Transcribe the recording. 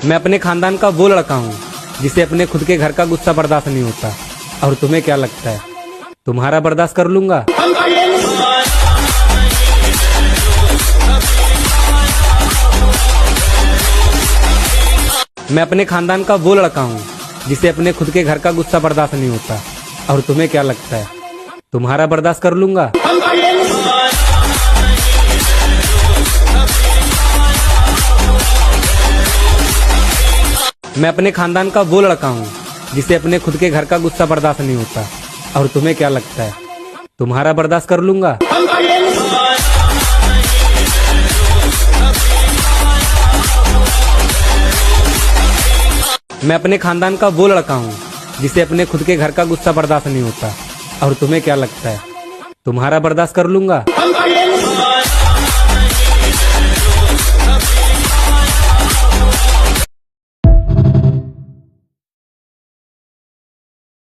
मैं अपने खानदान का वो लड़का हूँ जिसे अपने खुद के घर का गुस्सा बर्दाश्त नहीं होता। और तुम्हें क्या लगता है तुम्हारा बर्दाश्त कर लूंगा? मैं अपने खानदान का वो लड़का हूँ जिसे अपने खुद के घर का गुस्सा बर्दाश्त नहीं होता। और तुम्हें क्या लगता है तुम्हारा बर्दाश्त कर लूंगा? मैं अपने खानदान का वो लड़का हूँ जिसे अपने खुद के घर का गुस्सा बर्दाश्त नहीं होता। और तुम्हें क्या लगता है तुम्हारा बर्दाश्त कर लूंगा? मैं अपने खानदान का वो लड़का हूँ जिसे अपने खुद के घर का गुस्सा बर्दाश्त नहीं होता। और तुम्हें क्या लगता है तुम्हारा बर्दाश्त कर लूंगा?